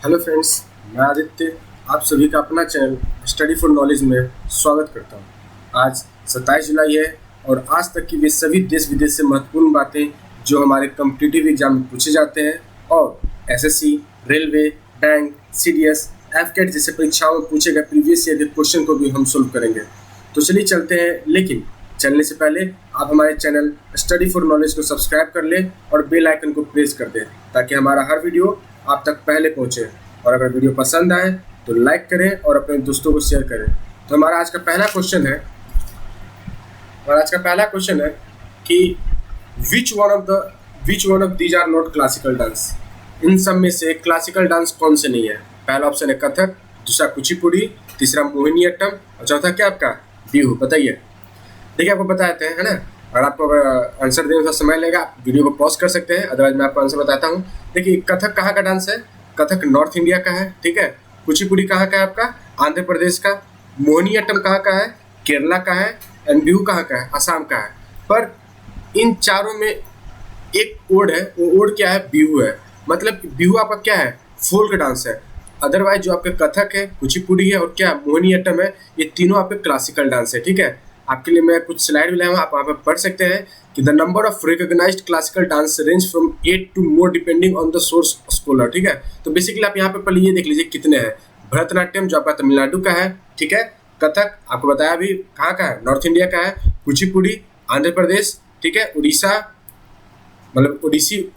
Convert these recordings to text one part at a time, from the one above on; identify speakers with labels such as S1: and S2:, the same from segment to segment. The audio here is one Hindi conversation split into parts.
S1: हेलो फ्रेंड्स, मैं आदित्य आप सभी का अपना चैनल स्टडी फॉर नॉलेज में स्वागत करता हूं। आज 27 जुलाई है और आज तक की वे सभी देश विदेश से महत्वपूर्ण बातें जो हमारे कॉम्पिटिटिव एग्जाम में पूछे जाते हैं और एसएससी, रेलवे, बैंक, सीडीएस, एफकेट जैसे परीक्षाओं में पूछे गए प्रीवियस ईयर के क्वेश्चन को भी हम सोल्व करेंगे। तो चलिए चलते हैं, लेकिन चलने से पहले आप हमारे चैनल स्टडी फॉर नॉलेज को सब्सक्राइब कर लें और बेल आइकन को प्रेस कर दें ताकि हमारा हर वीडियो आप तक पहले पहुंचे। और अगर वीडियो पसंद आए तो लाइक करें और अपने दोस्तों को शेयर करें। तो हमारा आज का पहला क्वेश्चन है कि which one of these are not classical dance. इन सब में से क्लासिकल डांस कौन से नहीं है? पहला ऑप्शन है कथक, दूसरा कुचिपुड़ी, तीसरा मोहिनीअट्टम और चौथा क्या आपका बिहू। बताइए। देखिए आपको बताते हैं, है ना। और आपको अगर आंसर देने का समय लगेगा आप वीडियो को पॉज कर सकते हैं, अदरवाइज मैं आपको आंसर बताता हूँ। देखिए कथक कहाँ का डांस है? कथक नॉर्थ इंडिया का है, ठीक है। कुचिपुड़ी कहाँ का है? आपका आंध्र प्रदेश का। मोहिनीअट्टम कहाँ का है? केरला का है। एंड बिहू कहाँ का है? असम का है। पर इन चारों में एक ओड है, वो ओड क्या है? बिहू है। मतलब बिहू आपका क्या है? फोल्क डांस है। अदरवाइज जो आपके कथक है, कुचिपुड़ी है और क्या मोहिनीअट्टम है, ये तीनों आपके क्लासिकल डांस है, ठीक है। आपके लिए मैं कुछ स्लाइड भी लाया हूँ, आप वहाँ पर पढ़ सकते हैं कि the number of recognised classical dance range from 8 to more depending on the source scholar, ठीक है। तो बेसिकली आप यहाँ पे पहले ये देख लीजिए कितने हैं। भरतनाट्यम जो आपका तमिलनाडु का है, ठीक है। कथक आपको बताया अभी कहाँ का है? नॉर्थ इंडिया का है। कुचिपुड़ी आंध्र प्रदेश, ठीक है। उड़ीसा मतलब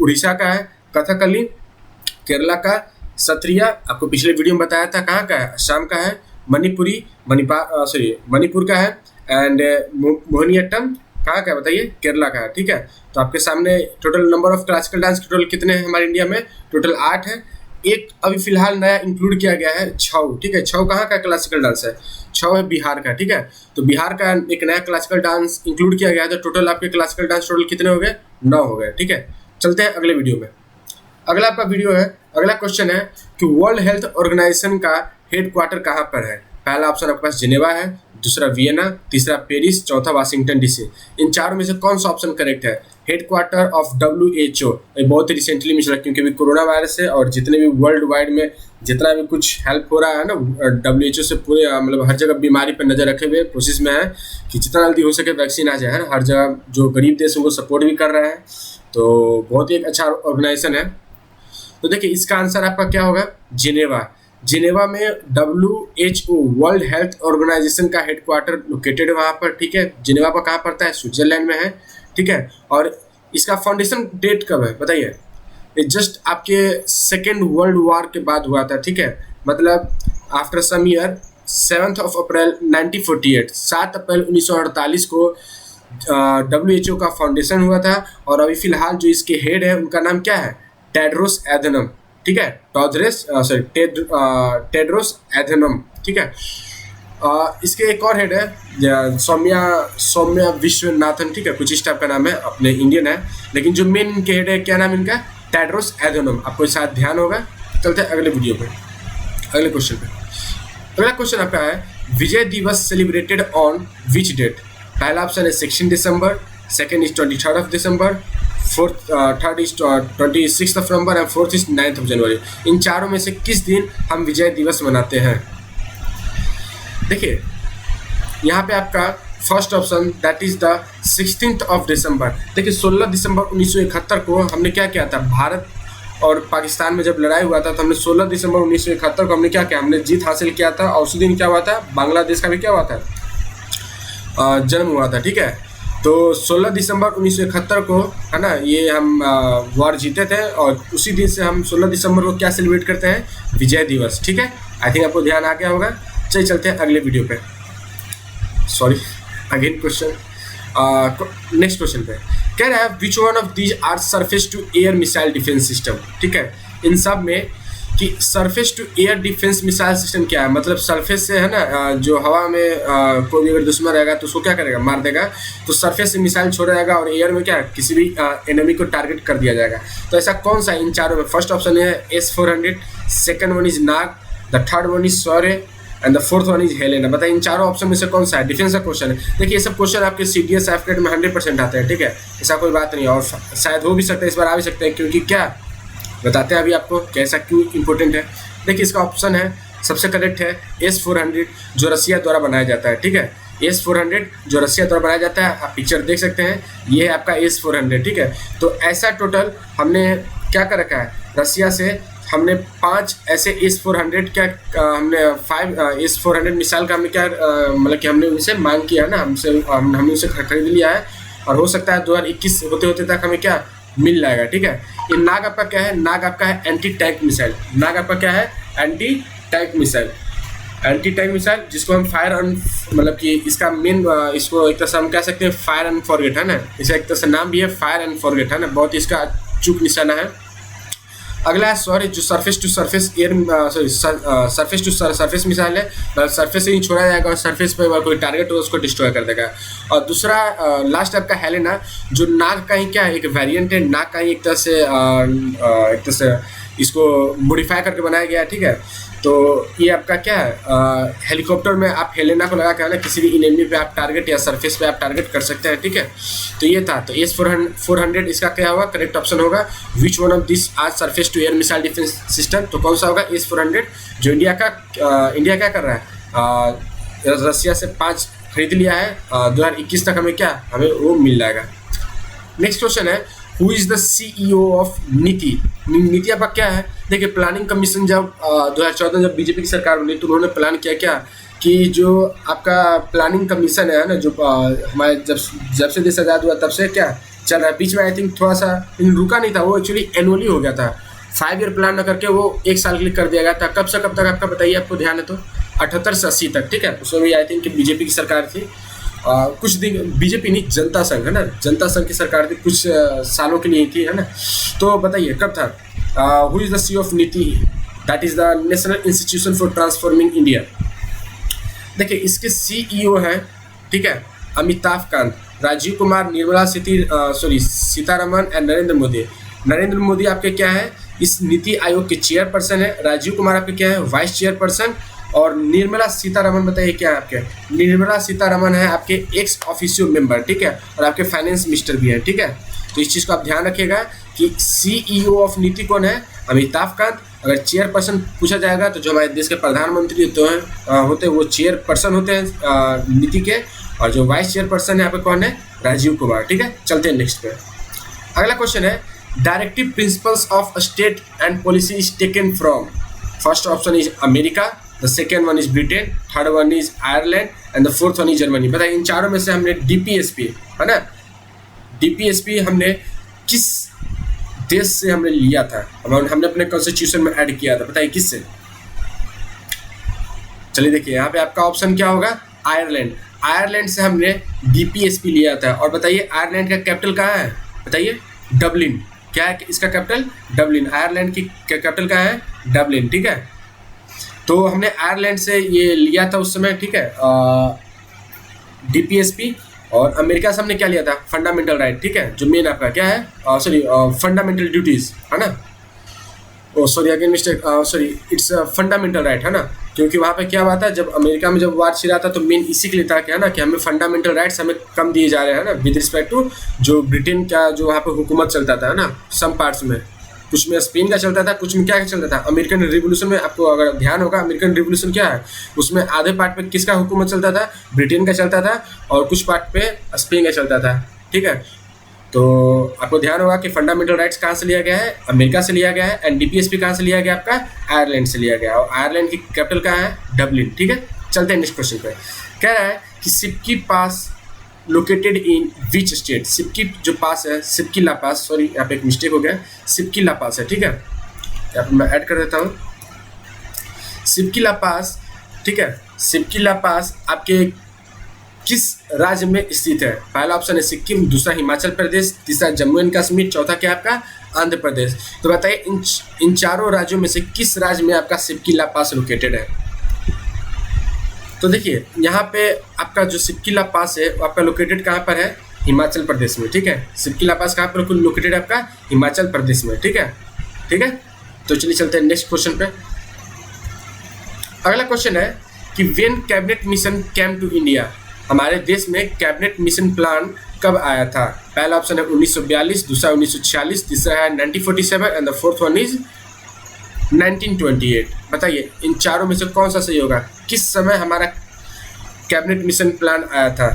S1: उड़ीसा का है। कथकली केरला का। सत्रिया आपको पिछले वीडियो में बताया था कहाँ का है? असम का है। मणिपुर का है। एंड मोहिनीअट्टम कहाँ का है? बताइए। केरला का है, ठीक है। तो आपके सामने total number of classical dance total कितने हैं हमारे इंडिया में? टोटल 8 है। एक अभी फिलहाल नया इंक्लूड किया गया है, छऊ, ठीक है। छऊ कहाँ का क्लासिकल डांस है? छऊ है बिहार का, ठीक है। तो बिहार का एक नया क्लासिकल डांस इंक्लूड किया गया है। तो टोटल आपके क्लासिकल डांस टोटल कितने हो गए? 9 हो गए, ठीक है। चलते हैं अगले वीडियो में। अगला क्वेश्चन है कि वर्ल्ड हेल्थ ऑर्गेनाइजेशन का हेडक्वार्टर कहाँ पर है? पहला ऑप्शन आपके पास जिनेवा है, दूसरा वियना, तीसरा पेरिस, चौथा वाशिंगटन डीसी। इन चारों में से कौन सा ऑप्शन करेक्ट है? Headquarter of WHO। ये बहुत ही रिसेंटली मिला क्योंकि अभी कोरोना वायरस है और जितने भी वर्ल्ड वाइड में जितना भी कुछ हेल्प हो रहा है ना, WHO से पूरे मतलब हर जगह बीमारी पर नजर रखे हुए प्रोसेस में है कि जितना जल्दी हो सके वैक्सीन आ जाए, है ना। हर जगह जो गरीब देश उनको सपोर्ट भी कर रहा है, तो बहुत ही एक अच्छा ऑर्गेनाइजेशन है। तो देखिए इसका आंसर आपका क्या होगा? जिनेवा में WHO वर्ल्ड हेल्थ ऑर्गेनाइजेशन का हेडक्वार्टर लोकेटेड है वहाँ पर, ठीक है। जिनेवा पर कहाँ पड़ता है? स्विट्जरलैंड में है, ठीक है। और इसका फाउंडेशन डेट कब है? बताइए। ये जस्ट आपके सेकेंड वर्ल्ड वॉर के बाद हुआ था, ठीक है। मतलब आफ्टर सम ईयर 7 अप्रैल 1948, 7 अप्रैल 1948 को WHO का फाउंडेशन हुआ था। और अभी फिलहाल जो इसके हेड है उनका नाम क्या है? टेड्रोस एधनम, ठीक है। टेड्रोस एधनम, ठीक है। इसके एक और हेड है सौम्या विश्वनाथन, ठीक है। कुछ इस टाइप का नाम है, अपने इंडियन है, लेकिन जो मेन इनके हेड है क्या नाम इनका? टेड्रोस एधनम। आपको शायद ध्यान होगा। चलते हैं अगले वीडियो पे, अगले क्वेश्चन पे। अगला क्वेश्चन आपका है Vijay Diwas celebrated on which date? पहला ऑप्शन है 16 दिसंबर, second is 23 December, third is 26 November and fourth is 9 January. इन चारों में से किस दिन हम विजय दिवस मनाते हैं? देखिए यहाँ पे आपका first option that is the 16 दिसंबर। देखिए 16 दिसंबर 1971 को हमने क्या किया था? भारत और पाकिस्तान में जब लड़ाई हुआ था तो हमने 16 दिसंबर 1971 को हमने क्या किया? हमने जीत हासिल किया था। और उसी दिन क्या हुआ था? बांग्लादेश का भी क्या हुआ था? जन्म हुआ था, ठीक है। तो 16 दिसंबर 1971 को, है ना, ये हम वॉर जीते थे और उसी दिन से हम 16 दिसंबर को क्या सेलिब्रेट करते हैं? विजय दिवस, ठीक है। आई थिंक आपको ध्यान आ गया होगा। चलिए चलते हैं अगले वीडियो पे। अगेन क्वेश्चन, नेक्स्ट क्वेश्चन पे कह रहा है which one of these are surface to air missile defence system, ठीक है। इन सब में कि surface to air defence missile system क्या है? मतलब सरफेस से, है ना, जो हवा में कोई भी अगर दुश्मन रहेगा तो उसको क्या करेगा? मार देगा। तो सरफेस से मिसाइल छोड़ा जाएगा और एयर में क्या किसी भी एनिमी को टारगेट कर दिया जाएगा। तो ऐसा कौन सा इन चारों में? फर्स्ट ऑप्शन है S-400, second one is Nag, the third one is Shaurya and the fourth one is Helina. बताइए इन चारों ऑप्शन में से कौन सा है? डिफेंस का क्वेश्चन है। देखिए ये सब क्वेश्चन आपके CDS एफकेट में 100% आते हैं, ठीक है। ऐसा कोई बात नहीं है और शायद हो भी सकता है इस बार आ भी सकते हैं, क्योंकि क्या बताते हैं अभी आपको कैसा क्यों इम्पोर्टेंट है। देखिए इसका ऑप्शन है सबसे करेक्ट है S-400 जो रसिया द्वारा बनाया जाता है, ठीक है। S-400 जो रसिया द्वारा बनाया जाता है, आप पिक्चर देख सकते हैं, ये है आपका S-400, ठीक है। तो ऐसा टोटल हमने क्या कर रखा है, रसिया से हमने 5 ऐसे S-400 क्या हमने 5 S-400 मिसाइल का हमने क्या मतलब कि हमने उनसे मांग किया है ना, हमने उनसे खरीद लिया है और हो सकता है 2021 होते होते तक हमें क्या मिल जाएगा, ठीक है। ये नाग आपका क्या है, नाग आपका है एंटी टैंक मिसाइल। नाग आपका क्या है, anti tank missile. Anti tank missile जिसको हम फायर एंड मतलब कि इसका मेन इसको एक तरह से हम कह सकते हैं फायर एंड फॉरगेट, है ना। इसका एक तरह से नाम भी है फायर एंड फॉरगेट, है ना, बहुत ही इसका अचूक निशाना है। अगला है सॉरी जो surface to surface air sorry surface to surface missile है, सरफेस से ही छोड़ा जाएगा और सरफेस पे कोई टारगेट हो उसको डिस्ट्रॉय कर देगा। और दूसरा लास्ट आपका हेलेना जो नाग का ही क्या है एक वेरिएंट है, नाग का ही एक तरह से इसको मॉडिफाई करके बनाया गया है, ठीक है। तो ये आपका क्या है हेलीकॉप्टर में आप हेलेना को लगा कर ना किसी भी इनेमी पे आप टारगेट या सरफेस पे आप टारगेट कर सकते हैं, ठीक है। तो ये था, तो S-400 इसका क्या होगा, करेक्ट ऑप्शन होगा which one of this are surface to air missile defence system. तो कौन सा होगा S-400 जो इंडिया क्या कर रहा है रसिया से 5 खरीद लिया है, 2021 तक हमें वो मिल जाएगा। नेक्स्ट क्वेश्चन है who is the CEO of नीति। नीति आपका क्या है, देखिए प्लानिंग कमीशन जब 2014 जब बीजेपी की सरकार बनी तो उन्होंने प्लान किया क्या कि जो आपका प्लानिंग कमीशन है ना, जो हमारे जब से देश आज़ाद हुआ तब से क्या चल रहा है, बीच में आई थिंक थोड़ा सा रुका नहीं था, वो एक्चुअली एनुअली हो गया था, 5 ईयर प्लान न करके वो 1 साल के लिए कर दिया गया था। कब से कब तक आपका बताइए, आपको ध्यान है तो 78 से 80 तक, ठीक है। उसमें भी आई थिंक बीजेपी की सरकार थी, कुछ दिन बीजेपी नहीं जनता संघ, है ना, जनता संघ की सरकार थी, कुछ सालों के लिए थी, है ना। तो बताइए कब था, who is the CEO of NITI, that is the national institution for transforming India. देखिए इसके CEO हैं, ठीक है, अमिताभ कांत, राजीव कुमार, निर्मला सीतारमन एंड नरेंद्र मोदी। नरेंद्र मोदी आपके क्या है इस नीति आयोग के चेयरपर्सन है, राजीव कुमार आपके क्या है वाइस चेयरपर्सन, और निर्मला सीतारमन बताइए क्या है आपके, निर्मला सीतारमन है आपके एक्स ऑफिशियो मेंबर, ठीक है, और आपके फाइनेंस मिनिस्टर भी है, ठीक है। तो इस चीज़ को आप ध्यान रखिएगा कि CEO ऑफ नीति कौन है, अमिताभ कांत। अगर चेयरपर्सन पूछा जाएगा तो जो हमारे देश के प्रधानमंत्री होते हैं वो चेयरपर्सन होते हैं नीति के, और जो वाइस चेयरपर्सन है यहाँ पे कौन है, राजीव कुमार, ठीक है। चलते हैं नेक्स्ट पे। अगला क्वेश्चन है directive principles of state and policy is taken from. First option is America, the second one is Britain, third one is Ireland and the fourth one is Germany. बताइए इन चारों में से हमने DPSP, है ना, DPSP हमने किस देश से हमने लिया था, हमने अपने कॉन्स्टिट्यूशन में ऐड किया था, बताइए किससे। चलिए देखिए यहाँ पे आपका ऑप्शन क्या होगा, आयरलैंड। आयरलैंड से हमने DPSP लिया था। और बताइए आयरलैंड का कैपिटल कहाँ है, बताइए डबलिन। क्या है इसका कैपिटल, डबलिन। आयरलैंड की कैपिटल कहाँ है, डबलिन, ठीक है। तो हमने आयरलैंड से ये लिया था उस समय, ठीक है, DPSP। और अमेरिका से हमने क्या लिया था, फंडामेंटल राइट, ठीक है, जो मेन आपका क्या है फंडामेंटल ड्यूटीज़, है ना, again mistake, its fundamental right, है ना। क्योंकि वहाँ पे क्या हुआ था, जब अमेरिका में जब वार छिड़ा था तो मेन इसी के लिए था, क्या है ना, कि हमें फंडामेंटल राइट्स हमें कम दिए जा रहे हैं ना विद रिस्पेक्ट टू जो ब्रिटेन का जो वहाँ पे हुकूमत चलता था, है ना, सम पार्ट्स में, कुछ में स्पेन का चलता था, कुछ में क्या चलता था, अमेरिकन रिवोल्यूशन में। आपको अगर ध्यान होगा अमेरिकन रिवोल्यूशन क्या है, उसमें आधे पार्ट पे किसका हुकूमत चलता था, ब्रिटेन का चलता था, और कुछ पार्ट पे स्पेन का चलता था, ठीक है। तो आपको ध्यान होगा कि फंडामेंटल राइट्स कहाँ से लिया गया है, अमेरिका से लिया गया है, एंड DPSP कहाँ से लिया गया आपका, आयरलैंड से लिया गया, और आयरलैंड की कैपिटल कहाँ है, डबलिन, ठीक है। चलते हैं नेक्स्ट क्वेश्चन पे। कह रहा है कि सिपकी पास लोकेटेड इन विच स्टेट। सिपकी जो पास है, सिपकी ला पास, सॉरी यहाँ पे एक मिस्टेक हो गया, सिपकी ला पास है, ठीक है, यहाँ पे मैं ऐड कर देता हूँ सिपकी ला पास, ठीक है। सिपकी ला पास आपके किस राज्य में स्थित है। पहला ऑप्शन है सिक्किम, दूसरा हिमाचल प्रदेश, तीसरा जम्मू एंड कश्मीर, चौथा क्या आपका आंध्र प्रदेश। तो बताइए इन चारों राज्यों में से किस राज्य में आपका सिपकी ला पास लोकेटेड है। तो देखिए यहाँ पे आपका जो सिपकी ला पास है वो आपका लोकेटेड कहाँ पर है, हिमाचल प्रदेश में, ठीक है। सिपकी ला पास कहाँ पर लोकेटेड है आपका, हिमाचल प्रदेश में, ठीक है, ठीक है। तो चलिए चलते हैं नेक्स्ट क्वेश्चन पे। अगला क्वेश्चन है कि when cabinet mission came to India. हमारे देश में कैबिनेट मिशन प्लान कब आया था? पहला ऑप्शन है 1942, दूसरा 1946, तीसरा है 1947 and the fourth one is 1928। बताइए इन चारों में से कौन सा सही होगा? किस समय हमारा कैबिनेट मिशन प्लान आया था?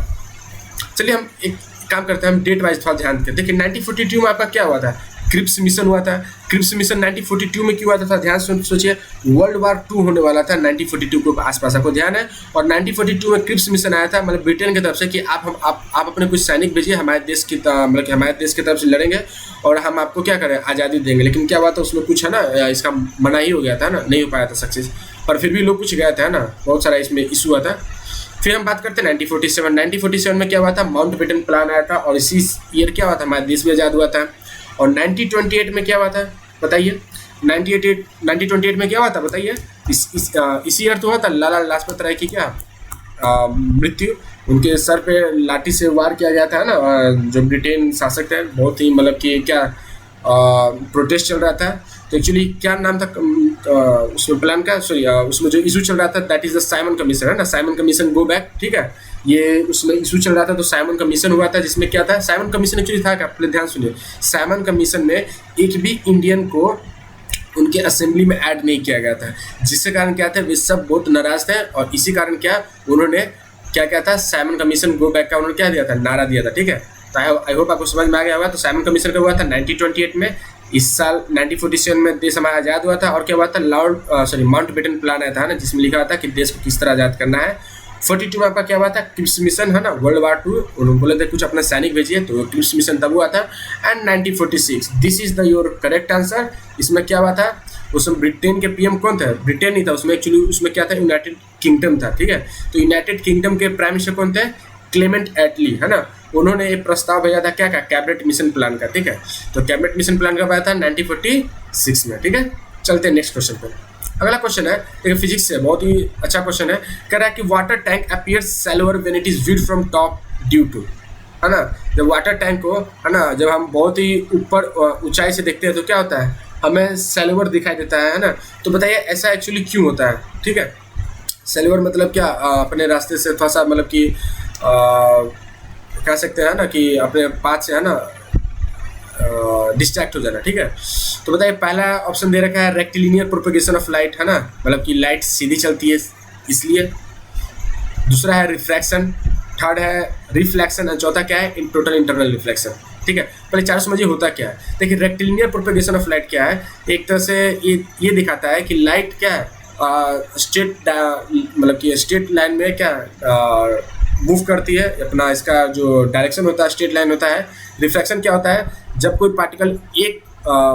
S1: चलिए हम एक काम करते हैं, हम डेट वाइज थोड़ा ध्यान दें। देखिए 1942 में आपका क्या हुआ था? क्रिप्स मिशन हुआ था। क्रिप्स मिशन 1942 में क्यों हुआ था? ध्यान से सोचिए, वर्ल्ड वार 2 होने वाला था 1942 के आसपास, आपको ध्यान है। और 1942 में क्रिप्स मिशन आया था, मतलब ब्रिटेन की तरफ से कि आप अपने कुछ सैनिक भेजिए हमारे देश की, मतलब कि हमारे देश की तरफ से लड़ेंगे और हम आपको क्या करें, आज़ादी देंगे। लेकिन क्या हुआ था उसमें कुछ है ना, इसका मना ही हो गया था ना, नहीं हो पाया था सक्सेस, पर फिर भी लोग कुछ गए थे ना, बहुत सारा इसमें इशू हुआ था। फिर हम बात करते हैं 1947 में क्या हुआ था? माउंटबेटन प्लान आया था और इसी ईयर क्या हुआ था? हमारा देश भी आज़ाद हुआ था। और 1928 में क्या हुआ था बताइए? 1928 में क्या हुआ था बताइए? इसी ईयर तो हुआ था लाला लाजपत राय की क्या मृत्यु। उनके सर पे लाठी से वार किया गया था ना, जो ब्रिटेन शासक थे, बहुत ही मतलब कि क्या प्रोटेस्ट चल रहा था। तो एक्चुअली क्या नाम था उसमें प्लान का, सॉरी उसमें जो इशू चल रहा था, that is the Simon commission, है ना, साइमन कमीशन गो बैक, ठीक है। ये उसमें इशू चल रहा था तो साइमन कमीशन हुआ था, जिसमें क्या था? साइमन कमीशन एक्चुअली था क्या, पहले ध्यान सुनिए। साइमन कमीशन में एक भी इंडियन को उनके असेंबली में ऐड नहीं किया गया था, जिसके कारण क्या था, वे सब बहुत नाराज थे। और इसी कारण क्या उन्होंने क्या था, साइमन कमीशन गो बैक का उन्होंने क्या दिया था, नारा दिया था, ठीक है। तो आई होप आपको समझ में आ गया होगा। तो साइमन कमीशन का हुआ था 1928 में। इस साल 1947 में देश हमारा आज़ाद हुआ था। और क्या हुआ था? माउंटबेटन प्लान आया था ना, जिसमें लिखा था कि देश को किस तरह आज़ाद करना है। 42 में आपका क्या हुआ था? क्रिप्स मिशन, है ना, वर्ल्ड वार 2, उन्होंने बोले थे कुछ अपना सैनिक भेजिए, तो क्रिप्स मिशन तब हुआ था। And 1946, this is the your correct answer. इसमें क्या हुआ था? उसमें ब्रिटेन के पीएम कौन था? ब्रिटेन नहीं था उसमें, एक्चुअली उसमें क्या था, यूनाइटेड किंगडम था, ठीक है। तो यूनाइटेड किंगडम के प्राइम मिनिस्टर कौन थे? क्लेमेंट एटली, है ना। उन्होंने एक प्रस्ताव भेजा था क्या कैबिनेट मिशन प्लान का, ठीक है। तो कैबिनेट मिशन प्लान कब आया था? 1946 में, ठीक है। चलते हैं नेक्स्ट क्वेश्चन पर। अगला क्वेश्चन है एक फिजिक्स से, बहुत ही अच्छा क्वेश्चन है। कह रहा है कि water tank appears shallower when it is viewed from top due to, है ना। जब वाटर टैंक को, है ना, जब हम बहुत ही ऊपर ऊंचाई से देखते हैं तो क्या होता है, हमें सैलोअर दिखाई देता है ना। तो बताइए ऐसा एक्चुअली क्यों होता है, ठीक है। सैलोअर मतलब क्या, अपने रास्ते से थोड़ा सा मतलब कि कह सकते हैं ना कि अपने पाथ से, है ना, डिस्ट्रैक्ट हो जाना, ठीक है। तो बताइए पहला ऑप्शन दे रखा है रेक्टिलिनियर प्रोपेगेशन ऑफ लाइट, है ना, मतलब कि लाइट सीधी चलती है इसलिए। दूसरा है रिफ्रैक्शन, थर्ड है रिफ्लेक्शन, और चौथा क्या है? इन टोटल इंटरनल रिफ्लेक्शन, ठीक है। पहले चार समझिए होता क्या है। देखिए रेक्टिलिनियर प्रोपेगेशन ऑफ लाइट क्या है, एक तरह से ये दिखाता है कि लाइट क्या है, स्ट्रेट मतलब कि स्ट्रेट लाइन में क्या मूव करती है अपना, इसका जो डायरेक्शन होता है स्ट्रेट लाइन होता है। रिफ्रैक्शन क्या होता है, जब कोई पार्टिकल एक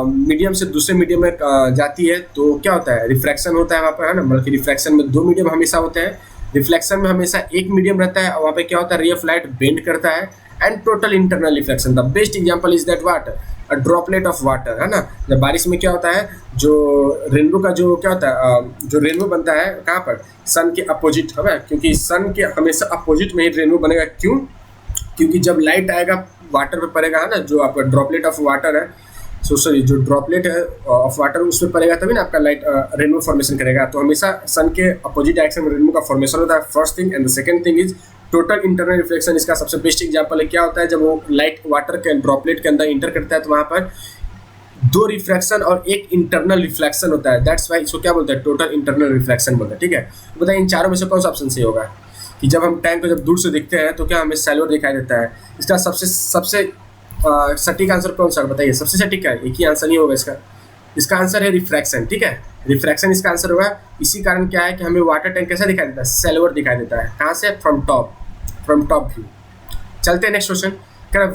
S1: मीडियम से दूसरे मीडियम में जाती है तो क्या होता है, रिफ्रैक्शन होता है वहाँ पर, है ना। मतलब कि रिफ्रैक्शन में दो मीडियम हमेशा होते हैं, रिफ्लेक्शन में हमेशा एक मीडियम रहता है और वहाँ पे क्या होता है, रे ऑफ लाइट बेंड करता है। And total internal reflection, the best example is that what, a droplet of water, है ना। जब बारिश में क्या होता है, जो रेनबो का जो क्या होता है, जो रेनबो बनता है कहाँ पर, सन के अपोजिट, है ना, क्योंकि सन के हमेशा अपोजिट में ही रेनबो बनेगा। क्यों? क्योंकि जब लाइट आएगा वाटर पे पड़ेगा, है ना, जो आपका ड्रॉपलेट ऑफ वाटर है, सॉरी जो ड्रॉपलेट है ऑफ वाटर उस पर पड़ेगा तभी ना आपका लाइट रेनबो फॉर्मेशन करेगा। तो हमेशा सन के अपोजिट डायरेक्शन में रेनबो का फॉर्मेशन होता है, first thing. And the second thing is total internal reflection. इसका सबसे बेस्ट एग्जांपल है क्या होता है, जब वो लाइट वाटर के ड्रॉपलेट के अंदर इंटर करता है तो वहाँ पर दो रिफ्लेक्शन और एक इंटरनल रिफ्लेक्शन होता है। दैट्स वाई इसको क्या बोलते हैं, टोटल इंटरनल रिफ्लेक्शन बोलते हैं, ठीक है। तो बताइए इन चारों में से कौन सा ऑप्शन सही होगा, कि जब हम टैंक को जब दूर से देखते हैं तो क्या हमें सैलोअर दिखाई देता है। इसका सबसे सटीक आंसर कौन सा बताइए, सबसे सटीक है, एक ही आंसर नहीं होगा इसका। इसका आंसर है रिफ्रैक्शन, ठीक है, रिफ्रैक्शन इसका आंसर होगा। इसी कारण क्या है कि हमें वाटर टैंक कैसा दिखाई देता है, सैलोअर दिखाई देता है। कहाँ से? From top view. चलते हैं नेक्स्ट क्वेश्चन। कह रहा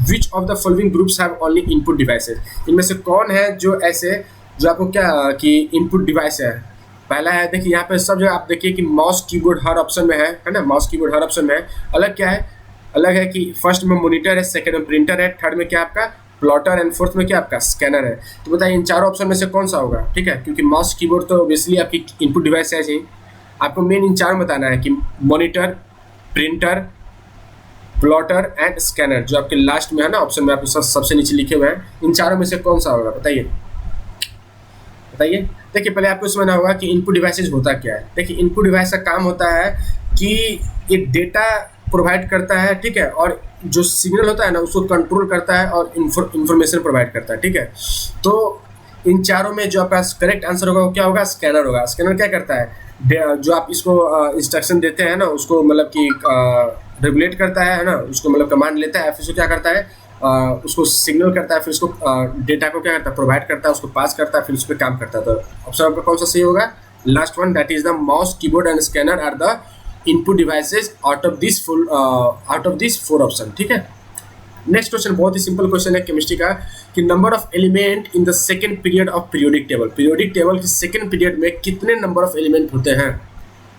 S1: which of the following groups have only input devices, इनमें से कौन है जो ऐसे जो आपको क्या कि इनपुट डिवाइस है। पहला है, देखिए यहाँ पे सब जो आप देखिए कि माउस कीबोर्ड हर ऑप्शन में है ना, माउस कीबोर्ड हर ऑप्शन में है। अलग क्या है, अलग है कि फर्स्ट में मॉनिटर है, सेकंड में प्रिंटर है, थर्ड में क्या आपका प्लॉटर, एंड फोर्थ में क्या आपका स्कैनर है। तो बताइए इन चारों ऑप्शन में से कौन सा होगा, ठीक है। क्योंकि माउस कीबोर्ड तो ऑब्वियसली आपकी इनपुट डिवाइस है ही। आपको मेन इन चारों बताना है कि monitor, printer, plotter and scanner, जो आपके लास्ट में है ना ऑप्शन में आपको सबसे नीचे लिखे हुए हैं। इन चारों में से कौन सा होगा बताइए। देखिए पहले आपको समझना होगा कि इनपुट डिवाइसेज होता क्या है। देखिए इनपुट डिवाइस का काम होता है कि ये डेटा प्रोवाइड करता है, ठीक है, और जो सिग्नल होता है ना उसको कंट्रोल करता है और इंफॉर्मेशन प्रोवाइड करता है, ठीक है। तो इन चारों में जो आपका करेक्ट आंसर होगा वो क्या होगा, स्कैनर होगा। स्कैनर क्या करता है, जो आप इसको इंस्ट्रक्शन देते हैं ना उसको मतलब कि रेगुलेट करता है ना, उसको मतलब कमांड लेता है, फिर उसको क्या करता है, उसको सिग्नल करता है, फिर उसको डेटा को क्या करता है, प्रोवाइड करता है, उसको पास करता है, फिर उस पर काम करता है। तो ऑप्शन आपका कौन सा सही होगा, last one, that is the mouse, keyboard and scanner are the input devices out of this four option, ठीक है। नेक्स्ट क्वेश्चन बहुत ही सिंपल क्वेश्चन है केमिस्ट्री का कि number of element in the second period of periodic table, periodic table के सेकंड पीरियड में कितने नंबर ऑफ एलिमेंट होते हैं।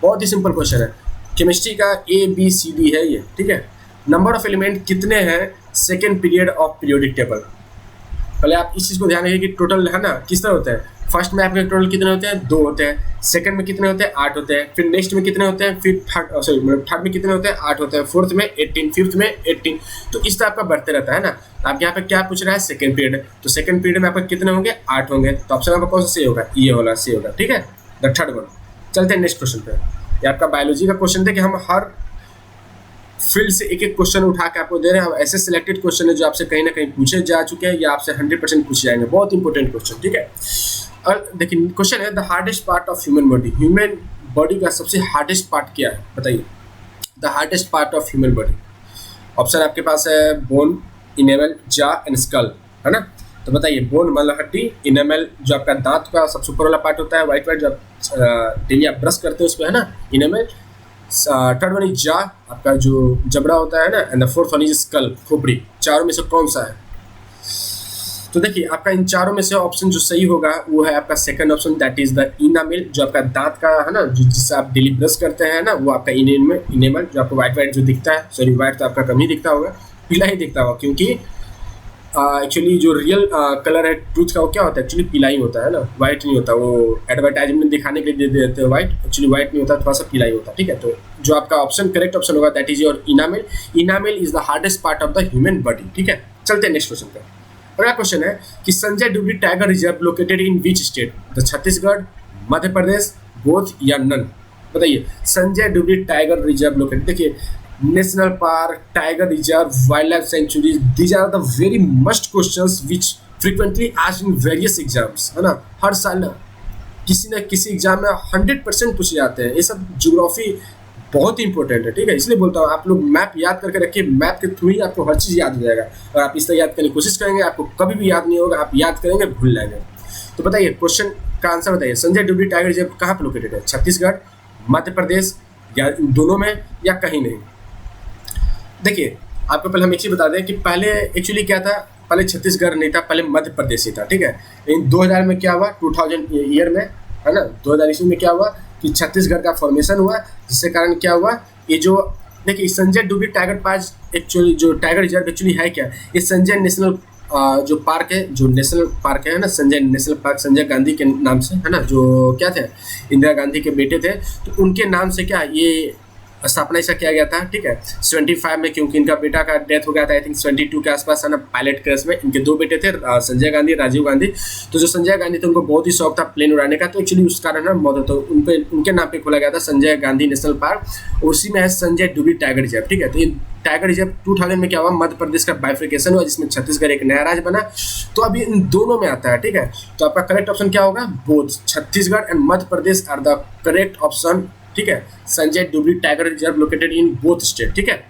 S1: बहुत ही सिंपल क्वेश्चन है केमिस्ट्री का, ABCD है ये, ठीक है। नंबर ऑफ एलिमेंट कितने हैं second period of periodic table. पहले आप इस चीज़ को ध्यान रखिए कि टोटल है ना किस तरह होता है। फर्स्ट में आपके टोटल कितने होते हैं, 2 होते हैं। सेकंड में कितने होते हैं, 8 होते हैं। फिर नेक्स्ट में कितने होते हैं, फिर थर्ड में कितने होते हैं, 8 होते हैं। फोर्थ में 18, फिफ्थ में 18। तो इस तरह आपका बढ़ते रहता है ना। आप यहाँ पे क्या पूछ रहा है, सेकंड पीरियड, तो सेकंड पीरियड में आपका कितने होंगे, 8 होंगे। तो ऑप्शन आपका कौन सा सही होगा, ये वाला सही होगा, ठीक है, द थर्ड वन। चलते हैं नेक्स्ट क्वेश्चन पे। ये आपका बायोलॉजी का क्वेश्चन था कि हम हर फील्ड से एक एक क्वेश्चन उठा के आपको दे रहे हैं। ऐसे सिलेक्टेड क्वेश्चन है जो आपसे कहीं ना कहीं पूछे जा चुके हैं या आपसे 100% पूछे जाएंगे। बहुत इंपॉर्टेंट क्वेश्चन, ठीक है। और देखिए क्वेश्चन है, the hardest part of human body, human body का सबसे हार्डेस्ट पार्ट क्या है, बताइए। The hardest part of human body, option आपके पास है बोन, इनेमल, जा एंड स्कल, है ना। तो बताइए, बोन मतलब हड्डी, इनेमल जो आपका दांत का सबसे ऊपर वाला पार्ट होता है, व्हाइट जो आप डेली आप ब्रश करते हो उस पर, है ना, इनेमल। थर्ड वन इज जा, आपका जो जबड़ा होता है ना, and the fourth one is skull, खोपड़ी। चारों में से कौन सा है। तो देखिए आपका इन चारों में से ऑप्शन जो सही होगा वो है आपका second option, that is the enamel, जो आपका दांत का है ना, जो जिससे आप डेली ब्रश करते हैं ना, वो आपका इनेमल जो आपको व्हाइट जो दिखता है। सॉरी, व्हाइट तो आपका कम ही दिखता होगा, पीला ही दिखता होगा, क्योंकि एक्चुअली जो रियल कलर है ट्रूथ का वो क्या होता है, एक्चुअली पीला ही होता है ना, व्हाइट नहीं होता। वो एडवर्टाइजमेंट दिखाने के लिए दे देते हैं व्हाइट, एक्चुअली व्हाइट नहीं होता, थोड़ा सा पीला ही होता है, ठीक है। तो जो आपका ऑप्शन करेक्ट ऑप्शन होगा that is your enamel. Enamel is the hardest part of the human body, ठीक है। चलते हैं नेक्स्ट क्वेश्चन पे। अगला क्वेश्चन है कि Sanjay Dubri tiger reserve located in which state, the Chhattisgarh, Madhya Pradesh, both या नन। बताइए, Sanjay Dubri tiger reserve located, देखिए national park, tiger reserve, wildlife sanctuary, these are the very must questions which frequently asked in various exams, है ना। हर साल किसी न किसी एग्जाम में 100% पूछे जाते हैं। ये सब ज्योग्राफी बहुत ही इंपॉर्टेंट है, ठीक है। इसलिए बोलता हूँ आप लोग मैप याद करके रखिए, मैप के थ्रू ही आपको हर चीज़ याद हो जाएगा। और आप इस तरह याद करने की कोशिश करेंगे, आपको कभी भी याद नहीं होगा, आप याद करेंगे भूल जाएंगे। तो बताइए क्वेश्चन का आंसर बताइए, संजय डुबरी टाइगर रिजर्व कहाँ पर लोकेटेड है, छत्तीसगढ़, मध्य प्रदेश, या दोनों में, या कहीं नहीं। देखिए आपको पहले हम एक चीज़ बता दें कि पहले एक्चुअली क्या था, पहले छत्तीसगढ़ नहीं था, पहले मध्य प्रदेश ही था, ठीक है। लेकिन 2000 में क्या हुआ, 2000 ईयर में, है ना, 2000 ईस्वी में क्या हुआ कि छत्तीसगढ़ का फॉर्मेशन हुआ, जिसके कारण क्या हुआ, ये जो देखिए Sanjay Dubri tiger park actually जो टाइगर रिजर्व एक्चुअली है क्या, ये संजय नेशनल जो पार्क है, जो नेशनल पार्क है ना, संजय नेशनल पार्क संजय गांधी के नाम से, है ना, जो क्या थे, इंदिरा गांधी के बेटे थे, तो उनके नाम से क्या ये स्थापना इसका किया गया था, ठीक है। 75 में, क्योंकि इनका बेटा का डेथ हो गया था, आई थिंक 22 के आसपास, है ना, पायलट क्रैश में। इनके 2 बेटे थे, संजय गांधी, राजीव गांधी। तो जो संजय गांधी थे उनको बहुत ही शौक था प्लेन उड़ाने का, तो एक्चुअली उस कारण ना तो उनके नाम पे खोला गया था संजय गांधी नेशनल पार्क। उसी में है संजय डुबरी टाइगर रिजर्व, ठीक है। तो ये टाइगर रिजर्व 2000 में क्या हुआ, मध्य प्रदेश का बाइफिकेशन हुआ, जिसमें छत्तीसगढ़ एक नया राज्य बना। तो अभी इन दोनों में आता है, ठीक है। तो आपका करेक्ट ऑप्शन क्या होगा, both Chhattisgarh and Madhya Pradesh are the correct option, ठीक है। Sanjay Dubri tiger reserve located in both state, ठीक है।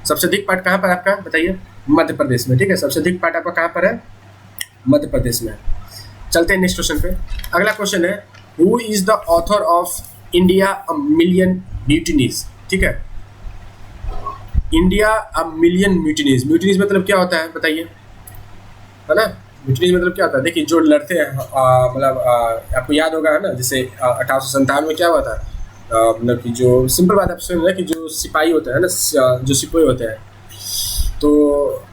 S1: सबसे अधिक पार्ट कहाँ पर आपका बताइए, मध्य प्रदेश में, ठीक है। सबसे अधिक पार्ट आपका कहाँ पर है, मध्य प्रदेश में। चलते हैं नेक्स्ट क्वेश्चन पे। अगला क्वेश्चन है, who is the author of India a million mutinies, ठीक है। India a million mutinies, mutinies मतलब क्या होता है बताइए, है ना। म्यूटिनीज मतलब क्या होता है, देखिए जो लड़ते हैं, मतलब आपको याद होगा, है ना, जैसे 1897 में क्या हुआ था, मतलब कि जो सिंपल बात आप सुन रहे हैं कि जो सिपाही होते हैं ना, जो सिपाही होते हैं, तो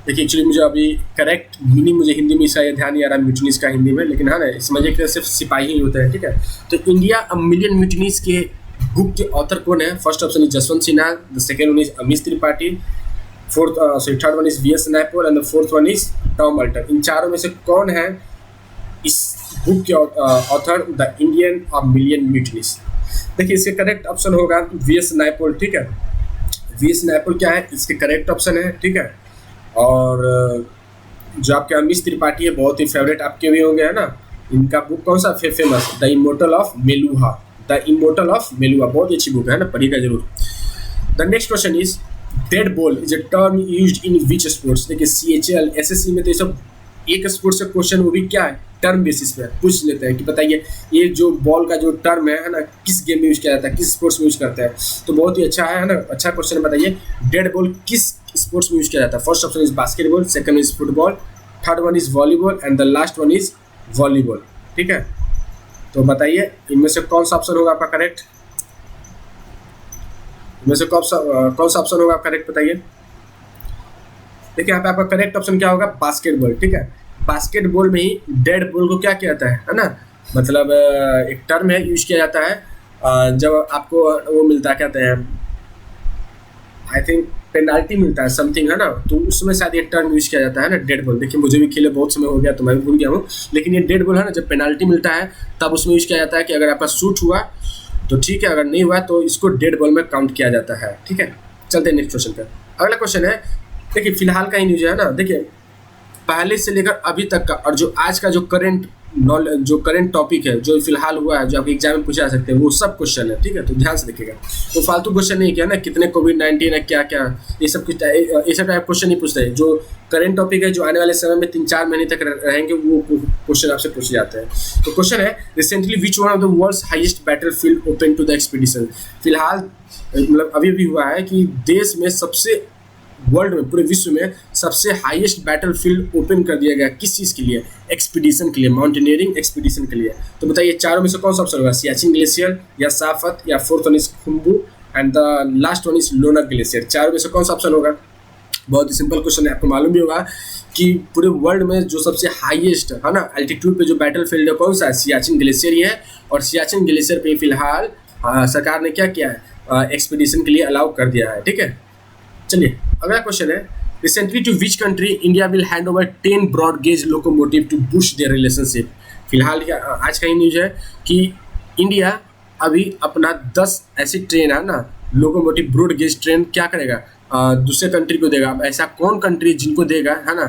S1: देखिए एक्चुअली मुझे अभी करेक्ट मीनिंग मुझे हिंदी में इसका ध्यान नहीं आ रहा म्यूटिनीज का हिंदी में, लेकिन है ना समझिए कि सिर्फ सिपाही ही होते हैं, ठीक है। तो इंडिया अ मिलियन म्यूटिनीज के बुक के ऑथर कौन है, first option is Jaswant Sinha, the second one is Amish Tripathi, third one is V S. Naipaul and the fourth one is Tom Alter. इन चारों में से कौन है इस बुक के author, the Indian a million mutinies. देखिए इसके करेक्ट ऑप्शन होगा वी.एस. नायपॉल, ठीक है। वी स्नैपल क्या है, इसके करेक्ट ऑप्शन है, ठीक है। और जो आपके अमीश त्रिपाठी है, बहुत ही फेवरेट आपके भी होंगे, है ना। इनका बुक कौन सा फेमस, the immortal of Meluha, the immortal of Meluha, बहुत ही अच्छी बुक है ना, पढ़िएगा जरूर। The next question is dead ball is a term used in which sports. देखिए CHL SSC में तो ये सब एक स्पोर्ट्स का क्वेश्चन, वो भी क्या है, टर्म बेसिस पे पूछ लेते हैं कि बताइए ये जो बॉल का जो टर्म है ना, किस गेम में यूज किया जाता है, किस स्पोर्ट्स में यूज करते हैं। तो बहुत ही अच्छा है ना, अच्छा क्वेश्चन। बताइए डेड बॉल किस स्पोर्ट्स में यूज किया जाता है। First option is basketball, second is football, third one is volleyball and the last one is volleyball, ठीक है। तो बताइए इनमें से कौन सा ऑप्शन होगा आपका करेक्ट, इनमें से कौन सा ऑप्शन होगा आपका करेक्ट, बताइए। देखिए यहाँ पे आपका करेक्ट ऑप्शन क्या होगा, बास्केटबॉल, ठीक है। बास्केटबॉल में ही डेड बॉल को क्या किया जाता है ना, मतलब एक टर्म है यूज किया जाता है जब आपको वो मिलता है, कहते हैं आई थिंक पेनाल्टी मिलता है समथिंग, है ना, तो उसमें शायद ये टर्म यूज किया जाता है ना, डेड बॉल। देखिए मुझे भी खेले बहुत समय हो गया तो मैं भी भूल गया हूँ, लेकिन ये डेड बॉल है ना, जब पेनाल्टी मिलता है तब उसमें यूज किया जाता है कि अगर आपका शूट हुआ तो ठीक है, अगर नहीं हुआ तो इसको डेड बॉल में काउंट किया जाता है, ठीक है। चलते हैं नेक्स्ट क्वेश्चन पे। अगला क्वेश्चन है, देखिए फिलहाल का ही न्यूज है ना, देखिए पहले से लेकर अभी तक का और जो आज का जो करंट टॉपिक है, जो फिलहाल हुआ है, जो आपके एग्जाम में पूछा जा सकते हैं, वो सब क्वेश्चन है, ठीक है। तो ध्यान से देखिएगा, तो फालतू क्वेश्चन नहीं किया ना, कितने कोविड-19 है, क्या क्या, ये सब कुछ ये सब टाइप क्वेश्चन नहीं पूछते हैं। जो करंट टॉपिक है, जो आने वाले समय में 3-4 महीने तक रहेंगे, वो क्वेश्चन आपसे पूछे जाते हैं। तो क्वेश्चन है, recently which one of the world's highest battle field open to the expedition. फिलहाल मतलब अभी भी हुआ है कि देश में सबसे, वर्ल्ड में, पूरे विश्व में सबसे हाईएस्ट बैटल फील्ड ओपन कर दिया गया, किस चीज़ के लिए, एक्सपीडिशन के लिए, माउंटेनियरिंग एक्सपीडिशन के लिए। तो बताइए चारों में से कौन सा ऑप्शन होगा, सियाचिन ग्लेशियर या साफत या fourth one is Khumbu and the last one is Lonar glacier. चारों में से कौन सा ऑप्शन होगा। बहुत ही सिंपल क्वेश्चन है, आपको मालूम भी होगा कि पूरे वर्ल्ड में जो सबसे हाईएस्ट है ना एल्टीट्यूड पे जो बैटल फील्ड है कौन सा है, सियाचिन ग्लेशियर ही है। और सियाचिन ग्लेशियर पे फिलहाल सरकार ने क्या किया है, एक्सपीडिशन के लिए अलाउ कर दिया है, ठीक है। चलिए अगला क्वेश्चन है, recently to which country India will hand over 10 broad gauge locomotive to boost their relationship. फिलहाल आज का ही न्यूज है कि इंडिया अभी अपना 10 ऐसी ट्रेन है ना, लोकोमोटिव ब्रॉड गेज ट्रेन क्या करेगा, दूसरे कंट्री को देगा। अब ऐसा कौन कंट्री जिनको देगा, है ना।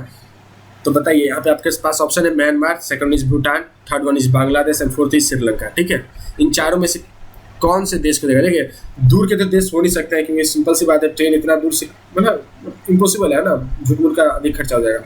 S1: तो बताइए, यहाँ पे आपके पास ऑप्शन है Myanmar, second is Bhutan, third one is Bangladesh and fourth is Sri Lanka, ठीक है। इन चारों में से कौन से देश को देगा। देखिए दूर के तो देश हो नहीं सकते हैं, क्योंकि सिंपल सी बात है, ट्रेन इतना दूर से मतलब इम्पॉसिबल है ना, झूठ मूठ का अधिक खर्चा हो जाएगा।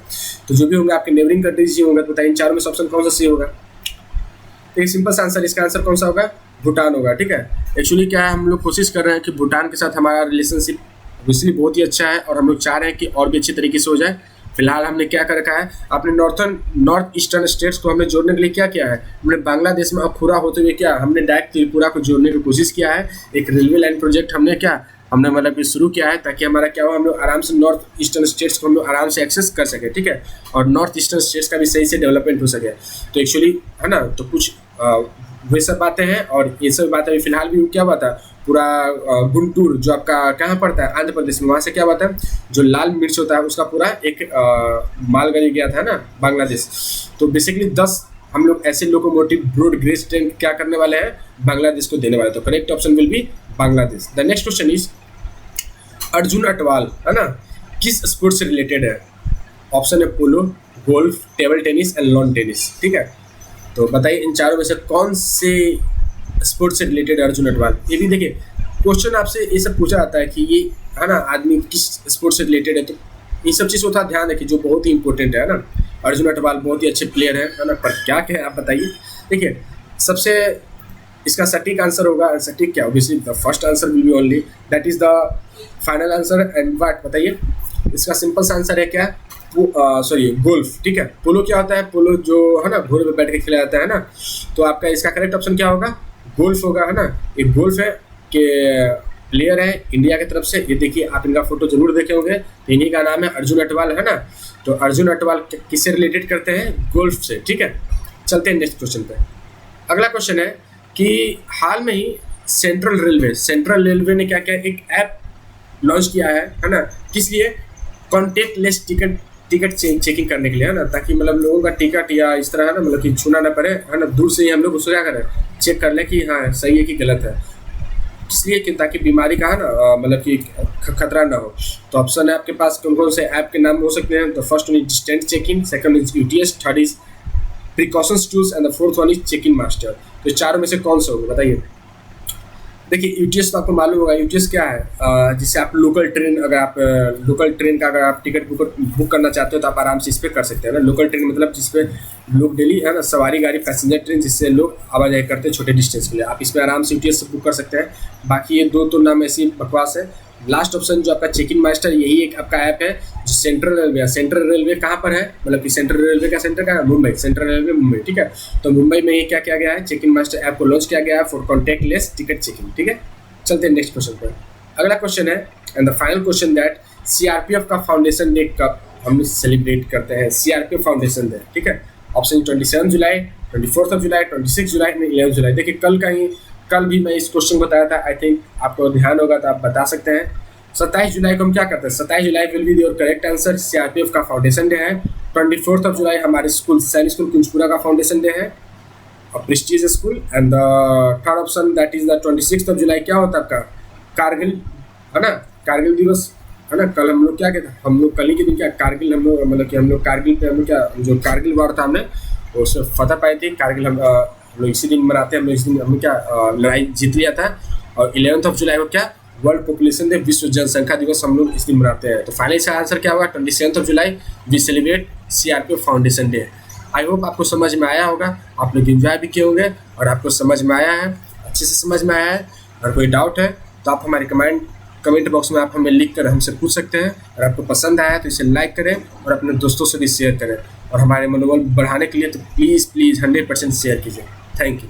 S1: तो जो भी होंगे आपके नेबरिंग कंट्रीज ही होंगे। तो बताइए इन चारों में से ऑप्शन कौन सा सही होगा। तो एक सिंपल सा आंसर, इसका आंसर कौन सा होगा, भूटान होगा, ठीक है। एक्चुअली क्या है, हम लोग कोशिश कर रहे हैं कि भूटान के साथ हमारा रिलेशनशिप ऑब्वियसली बहुत ही अच्छा है, और हम लोग चाह रहे हैं कि और भी अच्छी तरीके से हो जाए। फिलहाल हमने क्या कर रखा है, अपने नॉर्थ ईस्टर्न स्टेट्स को हमने जोड़ने के लिए क्या किया है, हमने बांग्लादेश में अखुरा होते हुए क्या, हमने डायरेक्ट त्रिपुरा को जोड़ने की कोशिश किया है। एक रेलवे लाइन प्रोजेक्ट हमने मतलब कि शुरू किया है, ताकि हमारा क्या हो, हम लोग आराम से नॉर्थ ईस्टर्न स्टेट्स को हम लोग आराम से एक्सेस कर सके, ठीक है। और नॉर्थ ईस्टर्न स्टेट्स का भी सही से डेवलपमेंट हो सके। तो एक्चुअली है ना, तो कुछ वही सब बातें हैं, और ये सब बातें फिलहाल भी क्या बात है, पूरा गुंटूर जो आपका कहाँ पड़ता है, आंध्र प्रदेश में, वहाँ से क्या बात है, जो लाल मिर्च होता है उसका पूरा एक मालगाड़ी गया था ना बांग्लादेश। तो बेसिकली 10 हम लोग ऐसे लोकोमोटिव ब्रॉड गेज ट्रेन क्या करने वाले हैं, बांग्लादेश को देने वाले। तो correct option will be Bangladesh. The next question is Arjun Atwal, है ना, किस स्पोर्ट से रिलेटेड है। ऑप्शन है polo, golf, table tennis and lawn tennis, ठीक है। तो बताइए इन चारों में से कौन से स्पोर्ट्स से रिलेटेड है अर्जुन अटवाल। ये भी देखिए क्वेश्चन आपसे ये सब पूछा जाता है कि ये है ना आदमी किस स्पोर्ट्स से रिलेटेड है, तो ये सब चीज़ होता ध्यान रखिए, जो बहुत ही इंपॉर्टेंट है ना। अर्जुन अटवाल बहुत ही अच्छे प्लेयर है ना, पर क्या कहें आप बताइए। देखिए सबसे इसका सटीक आंसर होगा, सटीक क्या, obviously the first answer will be only, that is the final answer and what. बताइए इसका सिंपल सा आंसर है क्या, सॉरी गोल्फ, ठीक है। पोलो क्या होता है, पोलो जो है ना घोड़े पे बैठ के खेला जाता है ना। तो आपका इसका करेक्ट ऑप्शन क्या होगा, गोल्फ होगा, है ना। एक गोल्फ है कि प्लेयर है इंडिया की तरफ से, ये देखिए आप इनका फोटो जरूर देखे होंगे, तो इन्हीं का नाम है अर्जुन अटवाल, है ना। तो अर्जुन अटवाल किससे रिलेटेड करते हैं, गोल्फ से, ठीक है। चलते हैं नेक्स्ट क्वेश्चन पे। अगला क्वेश्चन है कि हाल में ही सेंट्रल रेलवे ने क्या किया, एक ऐप लॉन्च किया है ना, किस लिए, कॉन्टेक्टलेस टिकट चेकिंग करने के लिए, है ना, ताकि मतलब लोगों का टिकट या इस तरह है ना, मतलब कि छूना ना पड़े, है ना, दूर से ही हम लोग उसको क्या करें, चेक कर लें कि हाँ सही है कि गलत है। इसलिए कि ताकि बीमारी का है ना मतलब कि खतरा ना हो। तो ऑप्शन है आपके पास कौन कौन से ऐप के नाम हो सकते हैं। तो first one is distance checking, second is UTS, third is precautions tools and the fourth one is check in master. तो चारों में से कौन सा होगा बताइए। देखिए यूटीएस तो आपको मालूम होगा, यूटीएस क्या है, जिससे आप लोकल ट्रेन, अगर आप लोकल ट्रेन का अगर आप टिकट बुक करना चाहते हो तो आप आराम से इस पर कर सकते हैं ना। लोकल ट्रेन मतलब जिसपे लोग डेली है ना सवारी गाड़ी पैसेंजर ट्रेन, जिससे लोग आवाजाही करते हैं छोटे डिस्टेंस के लिए, आप इसमें आराम से यूटीएस से बुक कर सकते हैं। बाकी ये दो तो नाम ऐसी बकवास है। लास्ट ऑप्शन जो आपका चेक इन मास्टर, यही एक आपका ऐप है जो सेंट्रल रेलवे है। सेंट्रल रेलवे कहाँ पर है, मतलब कि सेंट्रल रेलवे का सेंटर कहाँ है, मुंबई, सेंट्रल रेलवे मुंबई, ठीक है। तो मुंबई में ये क्या किया गया है, चेक इन मास्टर ऐप को लॉन्च किया गया है फॉर कॉन्टैक्टलेस टिकट चेकिंग, ठीक है। चलते हैं नेक्स्ट क्वेश्चन पर। अगला क्वेश्चन है and the final question that CRPF का फाउंडेशन डे कब हम सेलिब्रेट करते हैं। सीआरपीएफ फाउंडेशन डे, ठीक है। ऑप्शन 27 जुलाई, 24 जुलाई, 26 जुलाई, 11 जुलाई। देखिए कल भी मैं इस क्वेश्चन को बताया था, आई थिंक आपको ध्यान होगा तो आप बता सकते हैं। 27 जुलाई को हम क्या करते हैं, 27 July will be your correct answer. CRPF का फाउंडेशन डे है। 24 जुलाई हमारे स्कूल सैनिक स्कूल कुंजपुरा का फाउंडेशन डे है, Prestige school. And the third option that is the 26 जुलाई क्या होता है आपका, कारगिल, है ना, कारगिल दिवस, है ना। कल हम लोग क्या कहते हैं, हम लोग कल ही के दिन क्या कारगिल, हम लोग मतलब कि हम लोग कारगिल पे हम लोग क्या, जो कारगिल वार था हमने उसमें फतह पाई थी कारगिल, हम लोग इसी दिन मनाते हैं। हम लोग इस दिन हम क्या लड़ाई जीत लिया था। और 11 जुलाई को क्या वर्ल्ड पॉपुलेशन डे, विश्व जनसंख्या दिवस हम लोग इस दिन मनाते हैं। तो फाइनल इसका आंसर क्या होगा, 27 July we celebrate CRPF foundation day. I hope आपको समझ में आया होगा, आप लोग एंजॉय भी किए होंगे और आपको समझ में आया है, अच्छे से समझ में आया है। और कोई डाउट है तो आप हमारे कमेंट बॉक्स में आप हमें लिख कर हमसे पूछ सकते हैं। और आपको पसंद आया तो इसे लाइक करें और अपने दोस्तों से भी शेयर करें। और हमारे मनोबल बढ़ाने के लिए तो प्लीज़ 100% शेयर कीजिए। Thank you.